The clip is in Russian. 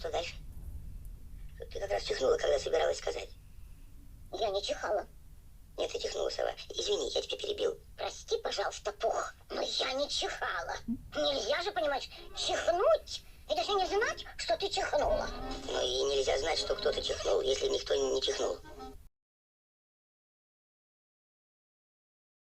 что дальше? Ты как раз чихнула, когда собиралась сказать. Я не чихала. Нет, ты чихнула, сова. Извини, я тебя перебил. Прости, пожалуйста, Пух, но я не чихала. Нельзя же, понимаешь, чихнуть и даже не знать, что ты чихнула. Ну и нельзя знать, что кто-то чихнул, если никто не чихнул.